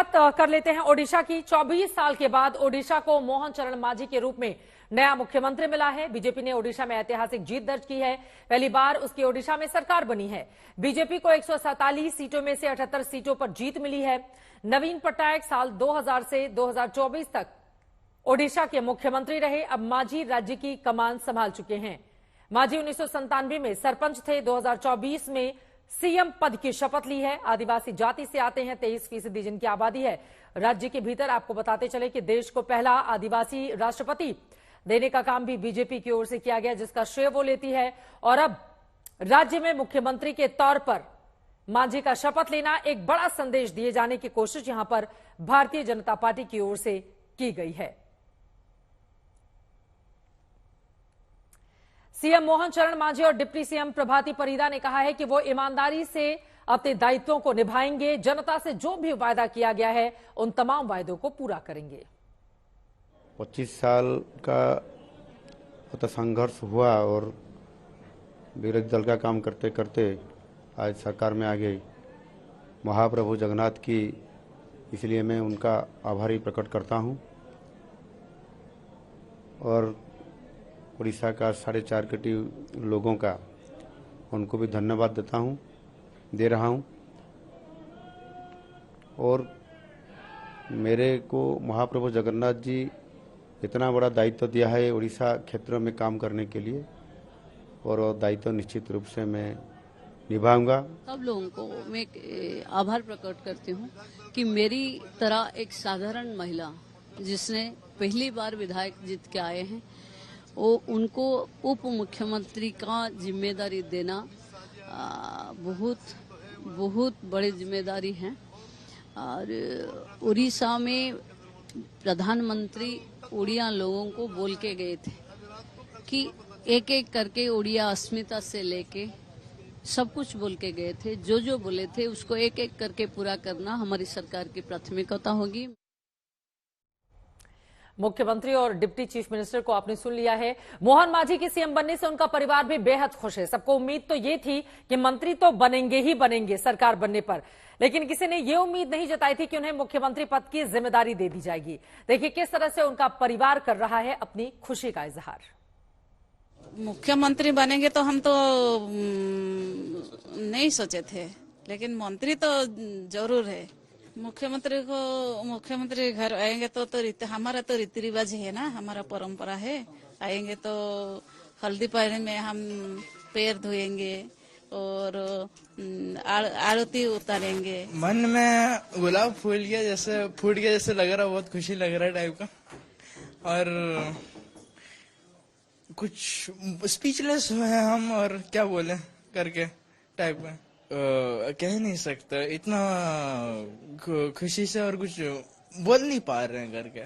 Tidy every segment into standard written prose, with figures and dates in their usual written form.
बात कर लेते हैं ओडिशा की। 24 साल के बाद ओडिशा को मोहन चरण मांझी के रूप में नया मुख्यमंत्री मिला है। बीजेपी ने ओडिशा में ऐतिहासिक जीत दर्ज की है। पहली बार उसकी ओडिशा में सरकार बनी है। बीजेपी को 147 सीटों में से 78 सीटों पर जीत मिली है। नवीन पटनायक साल 2000 से 2024 तक ओडिशा के मुख्यमंत्री रहे। अब मांझी राज्य की कमान संभाल चुके हैं। मांझी 1997 में सरपंच थे। 2024 में सीएम पद की शपथ ली है। आदिवासी जाति से आते हैं। 23% जिनकी आबादी है राज्य के भीतर। आपको बताते चले कि देश को पहला आदिवासी राष्ट्रपति देने का काम भी बीजेपी की ओर से किया गया, जिसका श्रेय वो लेती है। और अब राज्य में मुख्यमंत्री के तौर पर मांझी का शपथ लेना, एक बड़ा संदेश दिए जाने की कोशिश यहां पर भारतीय जनता पार्टी की ओर से की गई है। सीएम मोहन चरण मांझी और डिप्टी सीएम प्रभाती परिदा ने कहा है कि वो ईमानदारी से अपने दायित्वों को निभाएंगे। जनता से जो भी वायदा किया गया है उन तमाम वायदों को पूरा करेंगे। 25 साल का संघर्ष हुआ और विरोधी दल का काम करते करते आज सरकार में आ गई। महाप्रभु जगन्नाथ की, इसलिए मैं उनका आभारी प्रकट करता हूं। और उड़ीसा का 4.5 कोटी लोगों का उनको भी धन्यवाद दे रहा हूं। और मेरे को महाप्रभु जगन्नाथ जी इतना बड़ा दायित्व दिया है उड़ीसा क्षेत्र में काम करने के लिए, और वो दायित्व निश्चित रूप से मैं निभाऊंगा। सब लोगों को मैं आभार प्रकट करती हूं कि मेरी तरह एक साधारण महिला जिसने पहली बार विधायक जीत के आए हैं, वो उनको उप मुख्यमंत्री का जिम्मेदारी देना बहुत बड़ी जिम्मेदारी है। और उड़ीसा में प्रधानमंत्री उड़िया लोगों को बोल के गए थे कि एक एक करके उड़िया अस्मिता से लेके सब कुछ बोल के गए थे। जो बोले थे उसको एक एक करके पूरा करना हमारी सरकार की प्राथमिकता होगी। मुख्यमंत्री और डिप्टी चीफ मिनिस्टर को आपने सुन लिया है। मोहन मांझी के सीएम बनने से उनका परिवार भी बेहद खुश है। सबको उम्मीद तो ये थी कि मंत्री तो बनेंगे ही बनेंगे सरकार बनने पर, लेकिन किसी ने ये उम्मीद नहीं जताई थी कि उन्हें मुख्यमंत्री पद की जिम्मेदारी दे दी जाएगी। देखिए किस तरह से उनका परिवार कर रहा है अपनी खुशी का इजहार। मुख्यमंत्री बनेंगे तो हम तो नहीं सोचे थे, लेकिन मंत्री तो जरूर है। मुख्यमंत्री घर आएंगे तो हमारा तो रीति रिवाज है ना, हमारा परंपरा है। आएंगे तो हल्दी पानी में हम पैर धोएंगे और आरती उतारेंगे। मन में गुलाब फूट गया जैसे लग रहा, बहुत खुशी लग रहा है टाइप का। और कुछ स्पीचलेस हुए हैं हम, और क्या बोले करके टाइप का कह नहीं सकता, इतना खुशी से और कुछ बोल नहीं पा रहे हैं करके।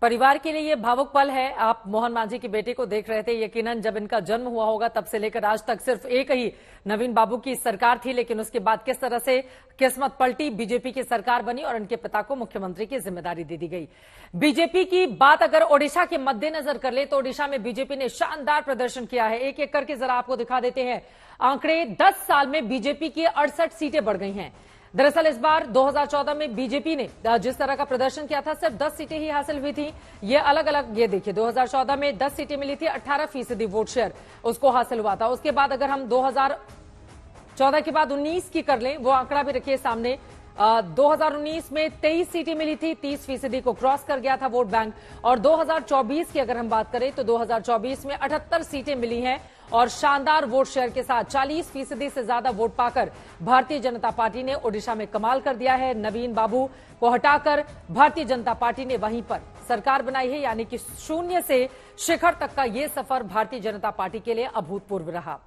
परिवार के लिए ये भावुक पल है। आप मोहन मांझी के बेटे को देख रहे थे। यकीनन जब इनका जन्म हुआ होगा तब से लेकर आज तक सिर्फ एक ही नवीन बाबू की सरकार थी, लेकिन उसके बाद किस तरह से किस्मत पलटी, बीजेपी की सरकार बनी और इनके पिता को मुख्यमंत्री की जिम्मेदारी दे दी गई। बीजेपी की बात अगर ओडिशा के मद्देनजर कर ले तो ओडिशा में बीजेपी ने शानदार प्रदर्शन किया है। एक एक करके जरा आपको दिखा देते हैं आंकड़े। 10 साल में बीजेपी की 68 सीटें बढ़ गई हैं। दरअसल इस बार 2014 में बीजेपी ने जिस तरह का प्रदर्शन किया था, सिर्फ 10 सीटें ही हासिल हुई थी। ये अलग अलग, ये देखिए 2014 में 10 सीटें मिली थी, 18% वोट शेयर उसको हासिल हुआ था। उसके बाद अगर हम 2014 के बाद 19 की कर लें, वो आंकड़ा भी रखिए सामने। 2019 में 23 सीटें मिली थी, 30% को क्रॉस कर गया था वोट बैंक। और 2024 की अगर हम बात करें तो 2024 में 78 सीटें मिली हैं और शानदार वोट शेयर के साथ 40% से ज्यादा वोट पाकर भारतीय जनता पार्टी ने ओडिशा में कमाल कर दिया है। नवीन बाबू को हटाकर भारतीय जनता पार्टी ने वहीं पर सरकार बनाई है, यानी कि शून्य से शिखर तक का ये सफर भारतीय जनता पार्टी के लिए अभूतपूर्व रहा।